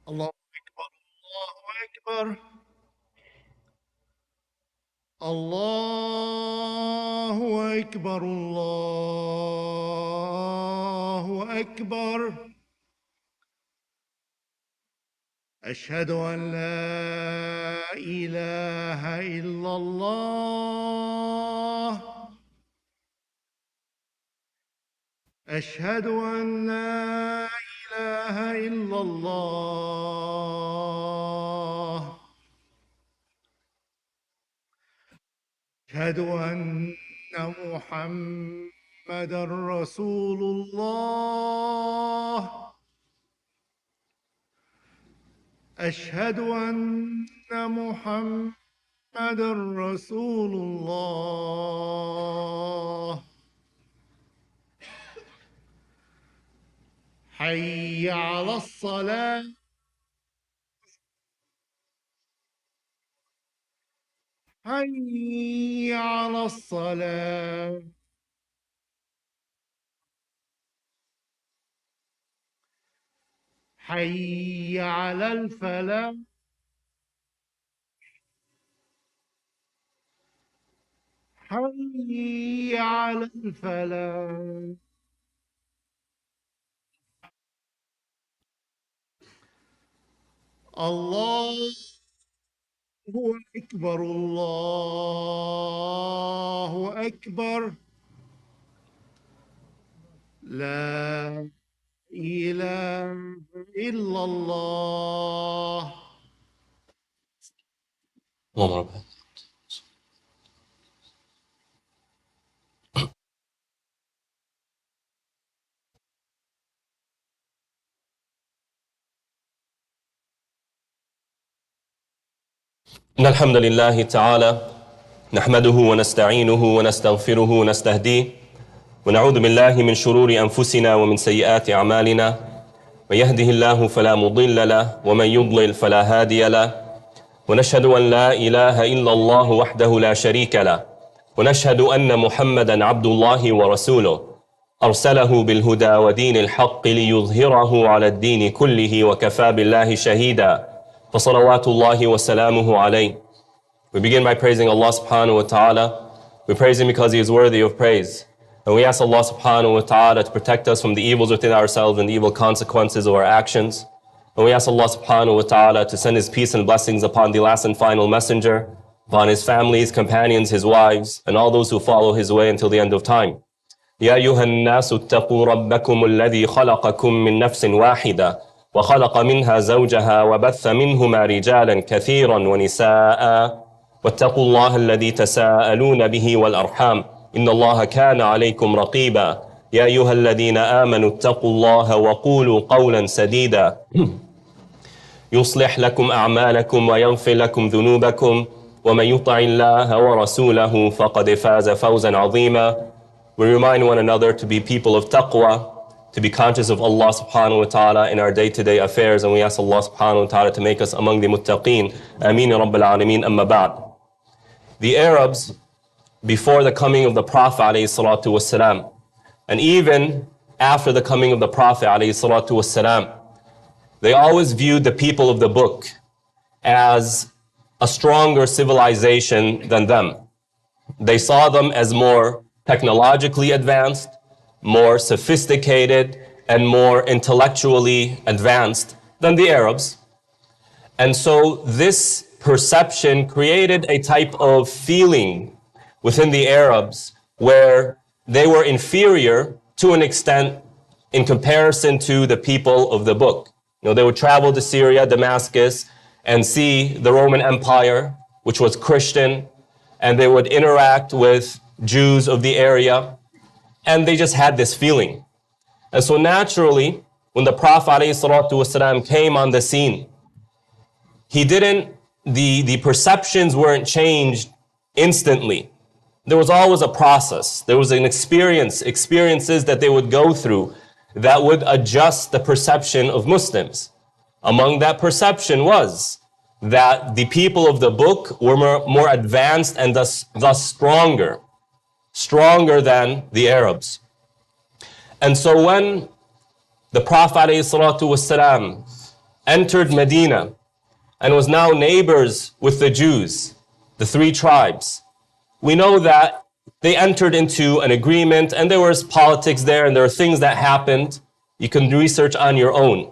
الله أكبر الله أكبر الله أكبر الله أكبر أشهد أن لا إله إلا الله أشهد أن لا إله إلا الله أشهد أن محمدًا رسول الله أشهد أن محمدًا رسول الله حي على الصلاة حي على الصلاة حي على الفلاح حي على الفلاح الله أكبر الله أكبر لا إله إلا الله اللهم رب إن الحمد لله تعالى نحمده ونستعينه ونستغفره ونستهديه ونعوذ بالله من شرور أنفسنا ومن سيئات أعمالنا من يهده الله فلا مضل له ومن يضلل فلا هادي له ونشهد أن لا إله إلا الله وحده لا شريك له ونشهد أن محمدا عبد الله ورسوله أرسله بالهدى ودين الحق ليظهره على الدين كله وكفى بالله شهيدا فصلوات الله وسلامه عليه. We begin by praising Allah subhanahu wa ta'ala. We praise Him because He is worthy of praise. And we ask Allah subhanahu wa ta'ala to protect us from the evils within ourselves and the evil consequences of our actions. And we ask Allah subhanahu wa ta'ala to send His peace and blessings upon the last and final messenger, upon his families, companions, his wives, and all those who follow his way until the end of time. يا أيها الناس اتقوا ربكم الذي خلقكم من نفس واحدة وخلق منها زوجها وبث منهما رجالا كثيرا ونساء واتقوا الله الذي تساءلون به والأرحام إن الله كان عليكم رقيبا يا أيها الذين آمنوا اتقوا الله وقولوا قولا سديدا يصلح لكم أعمالكم ويغفر لكم ذنوبكم ومن يطع الله ورسوله فقد فاز فوزا عظيما. We remind one another to be people of taqwa, to be conscious of Allah subhanahu wa ta'ala in our day-to-day affairs, and we ask Allah subhanahu wa ta'ala to make us among the muttaqeen. Ameen ya Rabbil Alameen, amma ba'd. The Arabs, before the coming of the Prophet alayhi salatu wasalam, and even after the coming of the Prophet alayhi salatu wasalam, they always viewed the people of the book as a stronger civilization than them. They saw them as more technologically advanced, more sophisticated, and more intellectually advanced than the Arabs. And so this perception created a type of feeling within the Arabs where they were inferior to an extent in comparison to the people of the book. You know, they would travel to Syria, Damascus, and see the Roman Empire, which was Christian, and they would interact with Jews of the area, and they just had this feeling. And so naturally, when the Prophet ﷺ came on the scene, the perceptions weren't changed instantly. There was always a process. There was experiences that they would go through that would adjust the perception of Muslims. Among that perception was that the people of the book were more advanced and thus stronger than the Arabs. And so when the Prophet ﷺ entered Medina and was now neighbors with the Jews, the three tribes. We know that they entered into an agreement and there was politics there and there are things that happened. You can research on your own.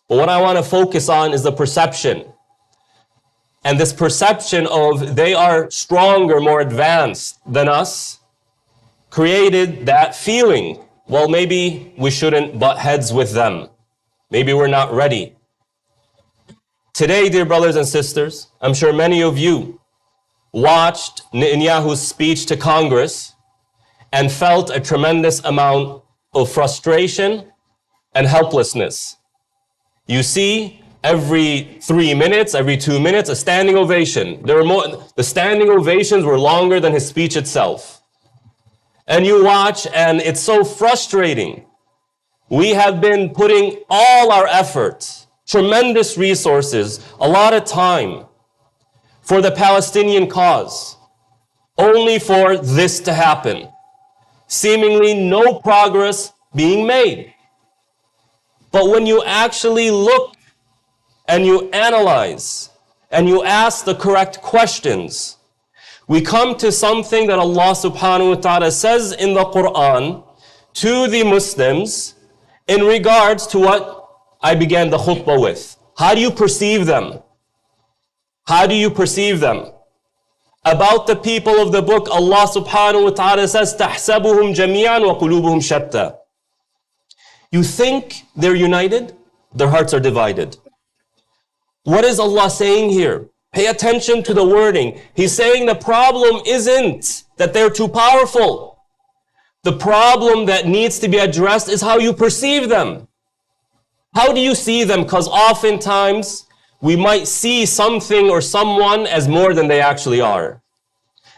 But what I want to focus on is the perception. And this perception of they are stronger, more advanced than us, created that feeling. Well, maybe we shouldn't butt heads with them. Maybe we're not ready. Today, dear brothers and sisters, I'm sure many of you watched Netanyahu's speech to Congress and felt a tremendous amount of frustration and helplessness. You see, every 3 minutes, every 2 minutes, a standing ovation. The standing ovations were longer than his speech itself. And you watch, and it's so frustrating. We have been putting all our efforts, tremendous resources, a lot of time for the Palestinian cause, only for this to happen. Seemingly no progress being made. But when you actually look and you analyze and you ask the correct questions, we come to something that Allah subhanahu wa ta'ala says in the Quran to the Muslims in regards to what I began the khutbah with. How do you perceive them? How do you perceive them? About the people of the book, Allah subhanahu wa ta'ala says, تَحْسَبُهُمْ جَمِيعًا وَقُلُوبُهُمْ شَتَّى. You think they're united, their hearts are divided. What is Allah saying here? Pay attention to the wording. He's saying the problem isn't that they're too powerful. The problem that needs to be addressed is how you perceive them. How do you see them? Because oftentimes we might see something or someone as more than they actually are.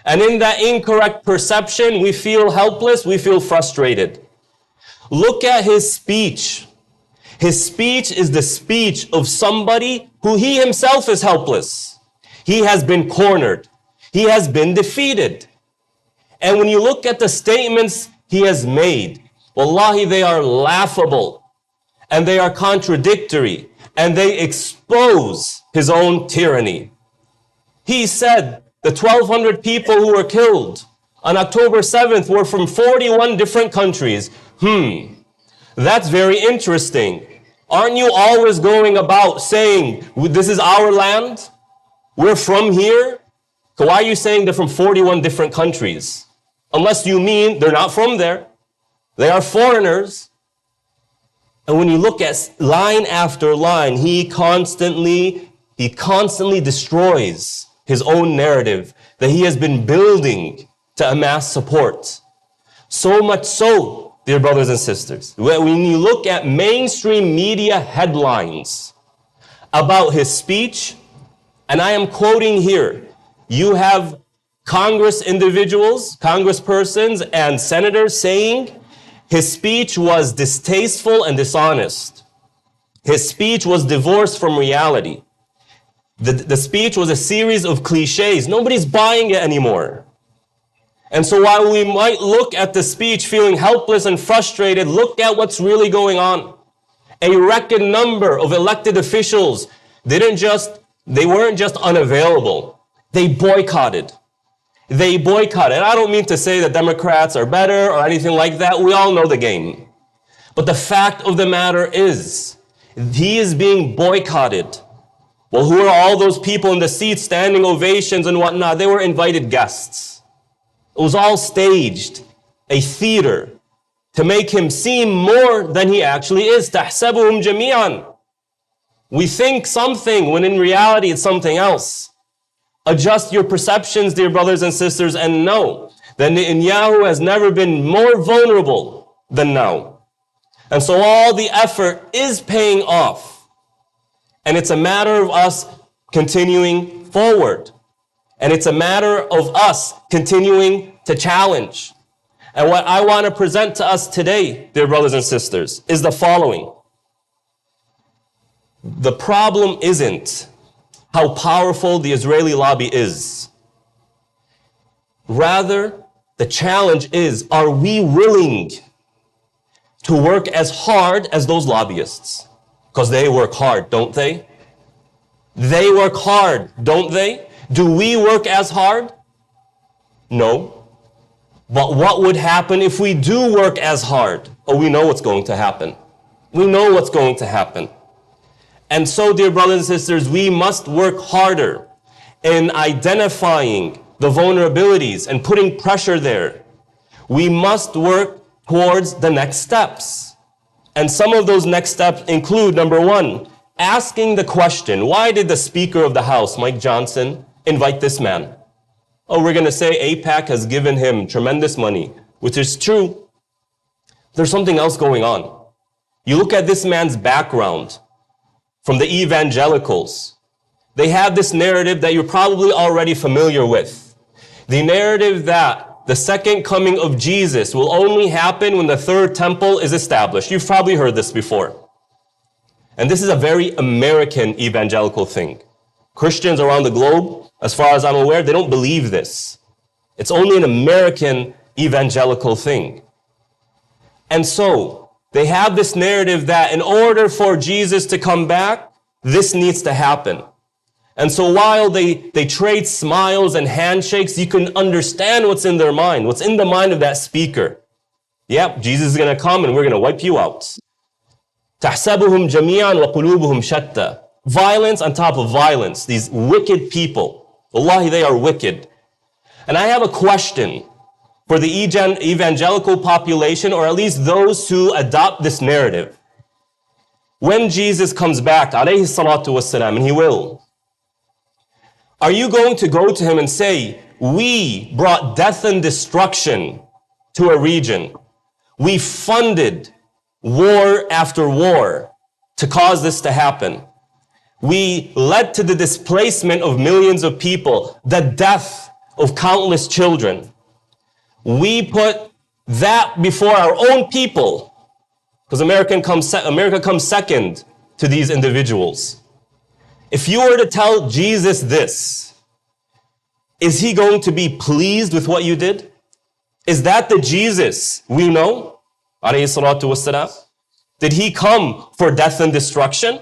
And in that incorrect perception, we feel helpless, we feel frustrated. Look at his speech. His speech is the speech of somebody who he himself is helpless. He has been cornered. He has been defeated. And when you look at the statements he has made, wallahi, they are laughable and they are contradictory and they expose his own tyranny. He said the 1,200 people who were killed on October 7th were from 41 different countries. That's very interesting. Aren't you always going about saying, this is our land? We're from here? So why are you saying they're from 41 different countries? Unless you mean they're not from there. They are foreigners. And when you look at line after line, he constantly destroys his own narrative that he has been building to amass support. So much so, dear brothers and sisters, when you look at mainstream media headlines about his speech, and I am quoting here, you have Congress individuals, congresspersons, and senators saying his speech was distasteful and dishonest. His speech was divorced from reality. The speech was a series of cliches. Nobody's buying it anymore. And so while we might look at the speech feeling helpless and frustrated, look at what's really going on. A record number of elected officials they weren't just unavailable. They boycotted. They boycotted. And I don't mean to say that Democrats are better or anything like that. We all know the game. But the fact of the matter is, he is being boycotted. Well, who are all those people in the seats, standing ovations and whatnot? They were invited guests. It was all staged, a theater, to make him seem more than he actually is. تَحْسَبُهُمْ جَمِيعًا. We think something when in reality it's something else. Adjust your perceptions, dear brothers and sisters, and know that Netanyahu has never been more vulnerable than now. And so all the effort is paying off. And it's a matter of us continuing forward. And it's a matter of us continuing to challenge. And what I want to present to us today, dear brothers and sisters, is the following. The problem isn't how powerful the Israeli lobby is. Rather, the challenge is, are we willing to work as hard as those lobbyists? Because they work hard, don't they? They work hard, don't they? Do we work as hard? No. But what would happen if we do work as hard? Oh, we know what's going to happen. We know what's going to happen. And so, dear brothers and sisters, we must work harder in identifying the vulnerabilities and putting pressure there. We must work towards the next steps. And some of those next steps include, number one, asking the question, why did the Speaker of the House, Mike Johnson, invite this man? Oh, we're going to say AIPAC has given him tremendous money, which is true. There's something else going on. You look at this man's background from the evangelicals. They have this narrative that you're probably already familiar with. The narrative that the second coming of Jesus will only happen when the third temple is established. You've probably heard this before. And this is a very American evangelical thing. Christians around the globe, as far as I'm aware, they don't believe this. It's only an American evangelical thing. And so, they have this narrative that in order for Jesus to come back, this needs to happen. And so while they trade smiles and handshakes, you can understand what's in their mind, what's in the mind of that speaker. Yep, Jesus is going to come and we're going to wipe you out. تَحْسَبُهُمْ جَمِيعًا وَقُلُوبُهُمْ شَتَّى. Violence on top of violence. These wicked people. Wallahi, they are wicked. And I have a question for the evangelical population, or at least those who adopt this narrative. When Jesus comes back, alayhi salatu wassalam, and he will, are you going to go to him and say, we brought death and destruction to a region. We funded war after war to cause this to happen. We led to the displacement of millions of people, the death of countless children. We put that before our own people, because America comes second to these individuals. If you were to tell Jesus this, is he going to be pleased with what you did? Is that the Jesus we know? Alayhi salatu wassalam. Did he come for death and destruction?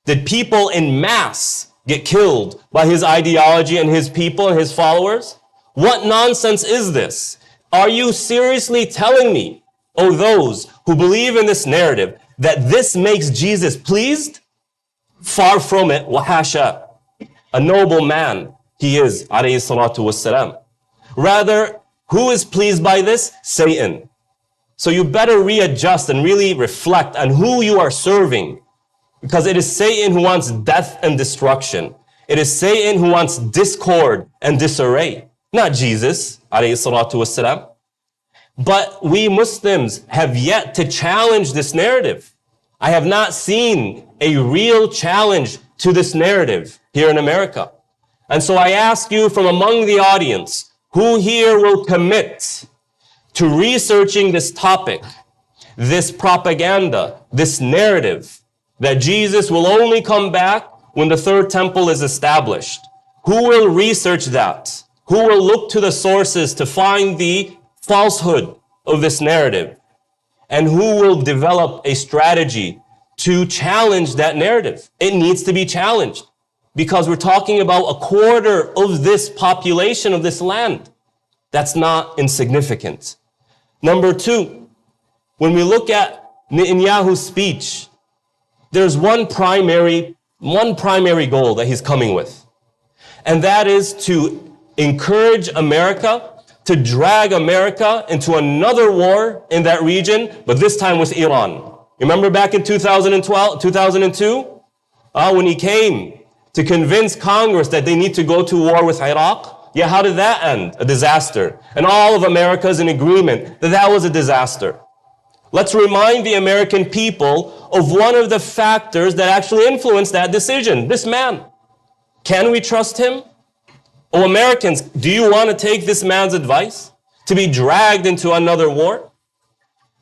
Did people in mass get killed by his ideology and his people and his followers? What nonsense is this? Are you seriously telling me, oh, those who believe in this narrative, that this makes Jesus pleased? Far from it, wahasha. A noble man he is, alayhi salatu wassalam. Rather, who is pleased by this? Satan. So you better readjust and really reflect on who you are serving. Because it is Satan who wants death and destruction. It is Satan who wants discord and disarray. Not Jesus, alayhi salatu wassalam. But we Muslims have yet to challenge this narrative. I have not seen a real challenge to this narrative here in America. And so I ask you from among the audience, who here will commit to researching this topic, this propaganda, this narrative, that Jesus will only come back when the third temple is established? Who will research that? Who will look to the sources to find the falsehood of this narrative? And who will develop a strategy to challenge that narrative? It needs to be challenged because we're talking about a quarter of this population of this land. That's not insignificant. Number two, when we look at Netanyahu's speech, there's one primary goal that he's coming with. And that is to encourage America, to drag America into another war in that region, but this time with Iran. Remember back in 2002, when he came to convince Congress that they need to go to war with Iraq? Yeah, how did that end? A disaster. And all of America is in agreement that that was a disaster. Let's remind the American people of one of the factors that actually influenced that decision. This man. Can we trust him? Oh, Americans, do you want to take this man's advice? To be dragged into another war?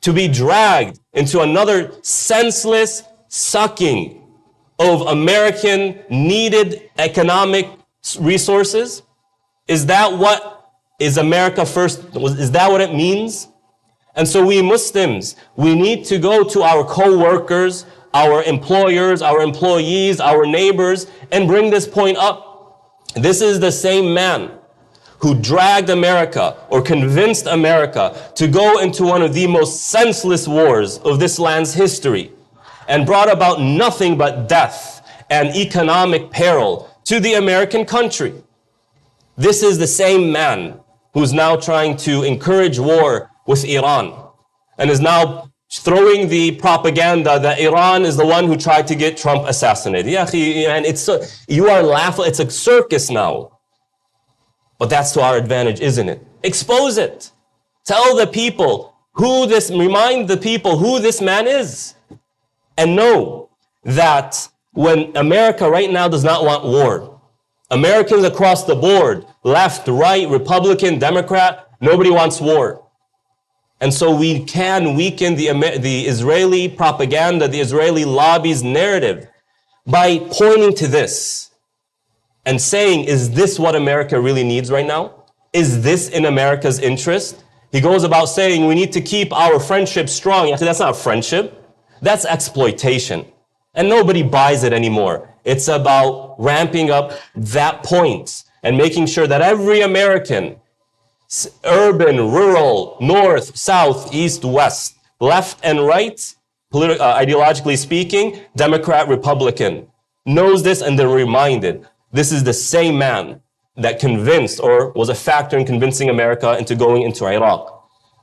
To be dragged into another senseless sucking of American needed economic resources? Is that what is America first? Is that what it means? And so we Muslims, we need to go to our co-workers, our employers, our employees, our neighbors, and bring this point up. This is the same man who dragged America or convinced America to go into one of the most senseless wars of this land's history and brought about nothing but death and economic peril to the American country. This is the same man who's now trying to encourage war with Iran and is now throwing the propaganda that Iran is the one who tried to get Trump assassinated. Yeah, and you are laughing. It's a circus now. But that's to our advantage, isn't it? Expose it. Tell the people remind the people who this man is. And know that when America right now does not want war, Americans across the board, left, right, Republican, Democrat, nobody wants war. And so we can weaken the Israeli propaganda, the Israeli lobby's narrative by pointing to this and saying, is this what America really needs right now? Is this in America's interest? He goes about saying we need to keep our friendship strong. That's not friendship. That's exploitation. And nobody buys it anymore. It's about ramping up that point and making sure that every American, urban, rural, north, south, east, west, left and right, ideologically speaking, Democrat, Republican, knows this and they're reminded. This is the same man that convinced or was a factor in convincing America into going into Iraq.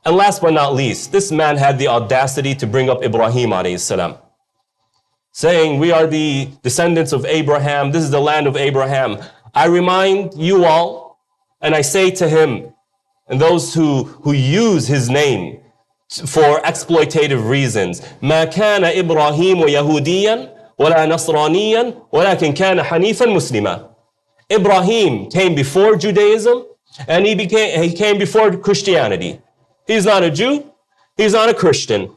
And last but not least, this man had the audacity to bring up Ibrahim alayhi salam, saying, we are the descendants of Abraham. This is the land of Abraham. I remind you all, and I say to him, and those who use his name for exploitative reasons, ما كان إبراهيم يهوديا ولا نصرانيا ولكن كان حنيفا مسلما. Ibrahim came before Judaism and he came before Christianity. He's not a Jew. He's not a Christian.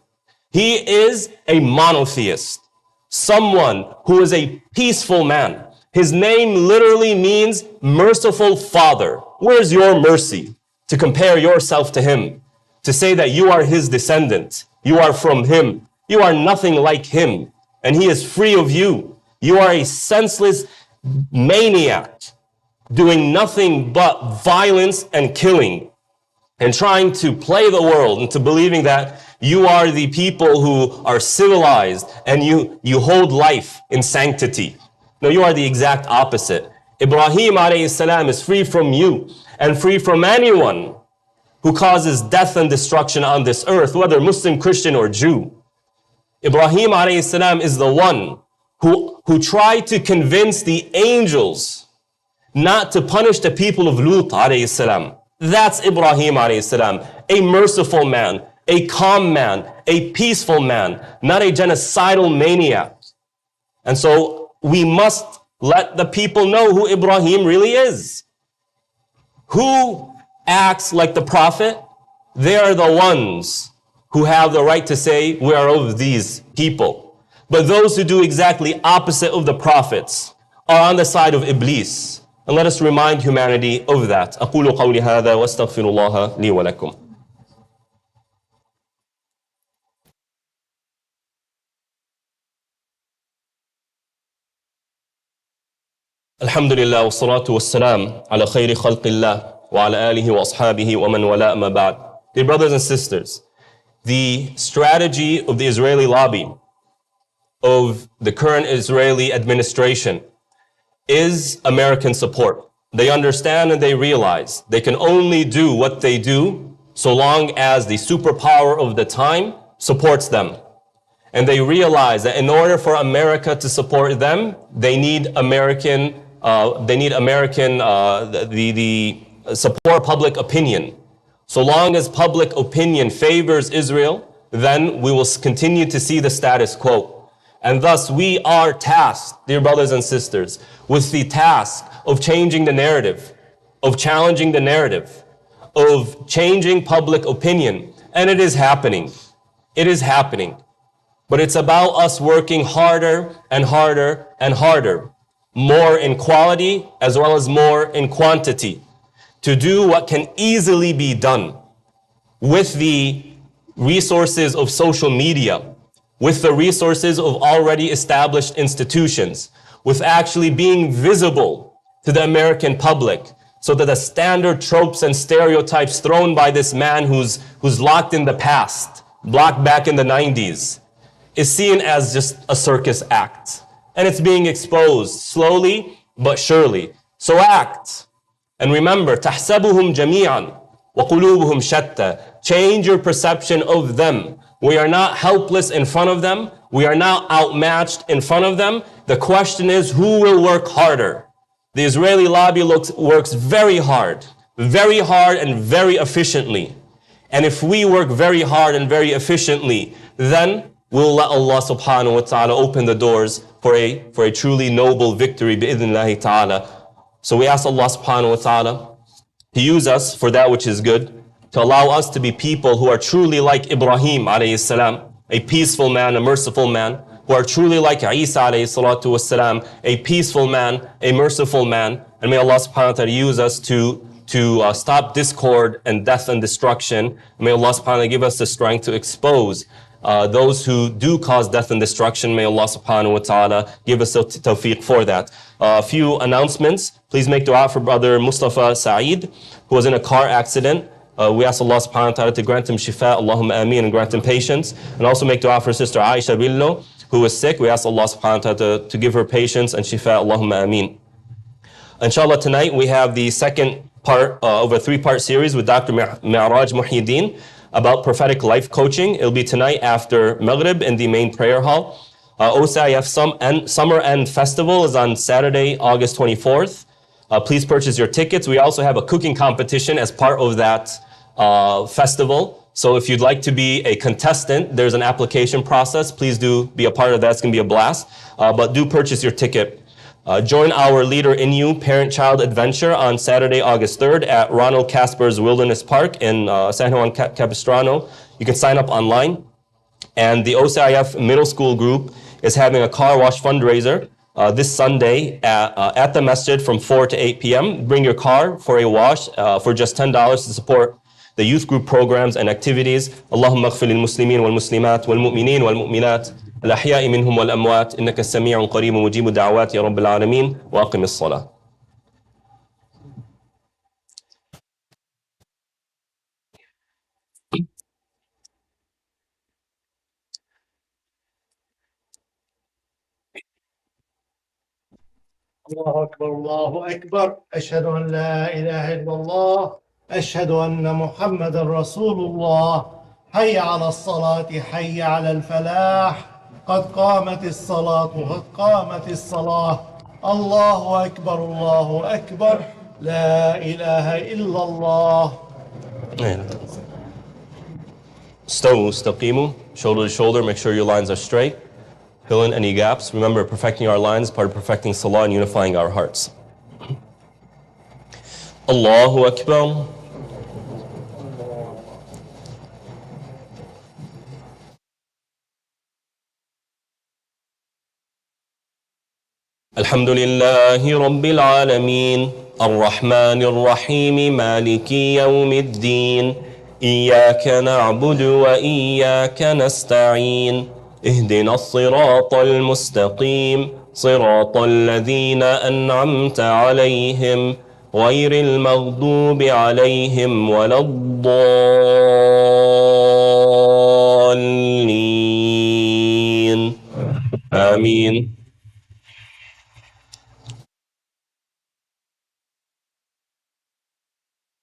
He is a monotheist, someone who is a peaceful man. His name literally means merciful father. Where's your mercy to compare yourself to him, to say that you are his descendant, you are from him, you are nothing like him, and he is free of you. You are a senseless maniac doing nothing but violence and killing and trying to play the world into believing that you are the people who are civilized and you hold life in sanctity. No, you are the exact opposite. Ibrahim alayhi salam is free from you and free from anyone who causes death and destruction on this earth, whether Muslim, Christian, or Jew. Ibrahim alayhi salam is the one who tried to convince the angels not to punish the people of Lut alayhi salam. That's Ibrahim alayhi salam, a merciful man, a calm man, a peaceful man, not a genocidal maniac. And so we must let the people know who Ibrahim really is. Who acts like the prophet? They are the ones who have the right to say we are of these people. But those who do exactly opposite of the prophets are on the side of Iblis. And let us remind humanity of that. أقول قولي هذا واستغفر الله لي ولكم. الحمد لله والصلاة والسلام على خير خلق الله وعلى آله وأصحابه ومن ولاء ما بعد. Dear brothers and sisters, the strategy of the Israeli lobby, of the current Israeli administration, is American support. They understand and they realize they can only do what they do so long as the superpower of the time supports them. And they realize that in order for America to support them, they need the support public opinion. So long as public opinion favors Israel, then we will continue to see the status quo. And thus we are tasked, dear brothers and sisters, with the task of changing the narrative, of challenging the narrative, of changing public opinion. And it is happening. It is happening. But it's about us working harder and harder and harder, more in quality as well as more in quantity, to do what can easily be done with the resources of social media, with the resources of already established institutions, with actually being visible to the American public, so that the standard tropes and stereotypes thrown by this man who's locked in the past, blocked back in the 90s, is seen as just a circus act. And it's being exposed slowly but surely. So act. And remember, تَحْسَبُهُمْ جَمِيعًا وَقُلُوبُهُمْ شَتَّى. Change your perception of them. We are not helpless in front of them. We are not outmatched in front of them. The question is, who will work harder? The Israeli lobby works very hard and very efficiently. And if we work very hard and very efficiently, then we'll let Allah subhanahu wa ta'ala open the doors for a truly noble victory bi'idhnillahi ta'ala. So we ask Allah subhanahu wa ta'ala to use us for that which is good, to allow us to be people who are truly like Ibrahim alayhi salam, a peaceful man, a merciful man, who are truly like Isa alayhi salatu wasalam, a peaceful man, a merciful man. And may Allah subhanahu wa ta'ala use us to stop discord and death and destruction. May Allah subhanahu wa ta'ala give us the strength to expose those who do cause death and destruction. May Allah subhanahu wa ta'ala give us tawfiq for that. A few announcements. Please make dua for brother Mustafa Saeed, who was in a car accident. We ask Allah subhanahu wa ta'ala to grant him shifa, Allahumma ameen, and grant him patience. And also make dua for sister Aisha Billo, who is sick. We ask Allah subhanahu wa ta'ala to give her patience and shifa, Allahumma ameen. Inshallah, tonight we have the second part of a three-part series with Dr. Mi'raj Muhyiddin about prophetic life coaching. It'll be tonight after Maghrib in the main prayer hall. OCIF Summer End Festival is on Saturday, August 24th. Please purchase your tickets. We also have a cooking competition as part of that festival. So if you'd like to be a contestant, there's an application process. Please do be a part of that. It's going to be a blast. But do purchase your ticket. Join our Leader in You Parent-Child Adventure on Saturday, August 3rd at Ronald Casper's Wilderness Park in San Juan Capistrano. You can sign up online. And the OCIF Middle School group is having a car wash fundraiser this Sunday at the masjid from 4 to 8 p.m. Bring your car for a wash for just $10 to support the youth group programs and activities. Allahumma aghfir lil muslimin wal muslimat wal mu'minin wal mu'minat الأحياء منهم والأموات إنك السميع القريب مجيب الدعوات يا رب العالمين وأقم الصلاة. الله أكبر الله أكبر أشهد أن لا إله إلا الله أشهد أن محمد رسول الله حي على الصلاة حي على الفلاح قد قامت الصلاة قد قامت الصلاة الله أكبر لا إله إلا الله. استقيموا, shoulder to shoulder, make sure your lines are straight. Fill in any gaps. Remember, perfecting our lines is part of perfecting salah and unifying our hearts. Allahu Akbar. الحمد لله رب العالمين الرحمن الرحيم مالك يوم الدين إياك نعبد وإياك نستعين اهدنا الصراط المستقيم صراط الذين أنعمت عليهم غير المغضوب عليهم ولا الضالين آمين.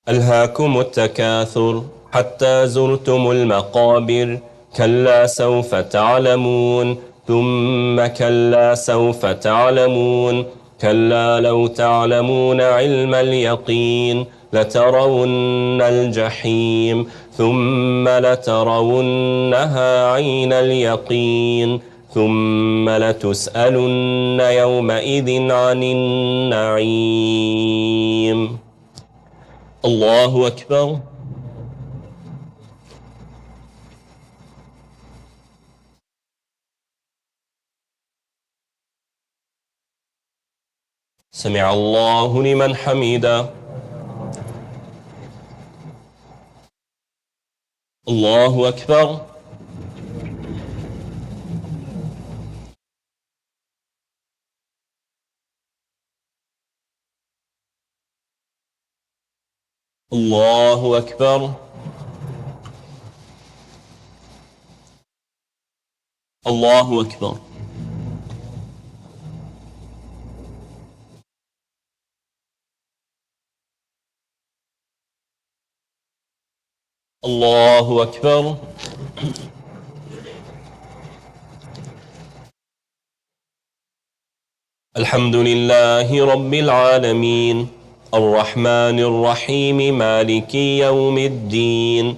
ألهاكم التكاثر حتى زرتم المقابر كلا سوف تعلمون ثم كلا سوف تعلمون كلا لو تعلمون علم اليقين لترون الجحيم ثم لترونها عين اليقين ثم لتسألن يومئذ عن النعيم. الله أكبر. سمع الله لمن حمده. الله أكبر. الله أكبر. الله أكبر. الله أكبر. الحمد لله رب العالمين الرحمن الرحيم مالك يوم الدين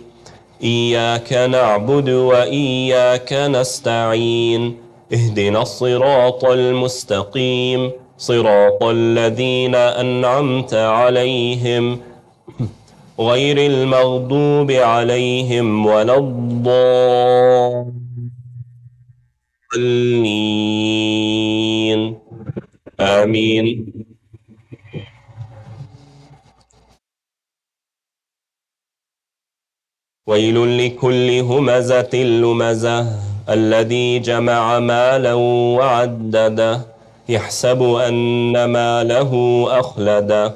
إياك نعبد وإياك نستعين اهدنا الصراط المستقيم صراط الذين أنعمت عليهم غير المغضوب عليهم ولا الضالين آمين. ويل لكل همزة لمزة الذي جمع مالا وعدده يحسب أن ماله أخلده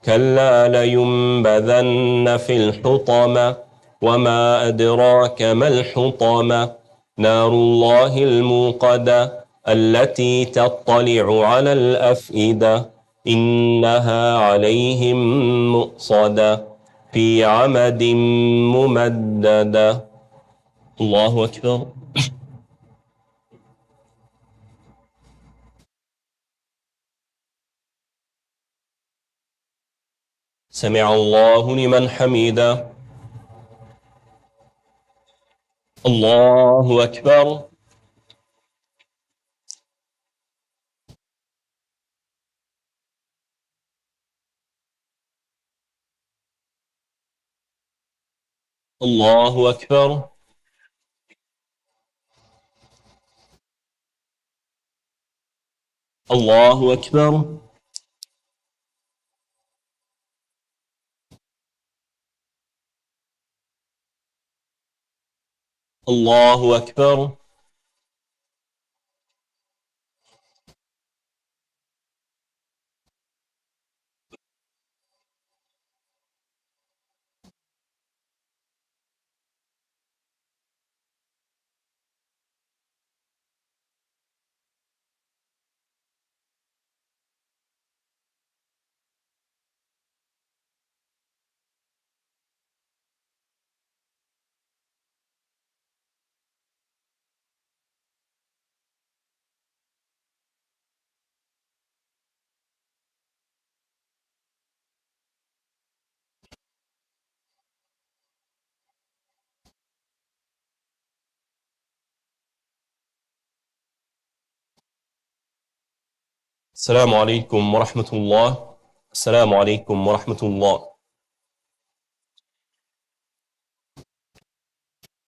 كلا لينبذن في الحطمة وما أدراك ما الحطمة نار الله الموقدة التي تطلع على الأفئدة إنها عليهم مؤصدة في عمد ممددة. الله أكبر. سمع الله لمن حمده. الله أكبر. الله أكبر. الله أكبر. الله أكبر. السلام عليكم ورحمة الله. السلام عليكم ورحمة الله.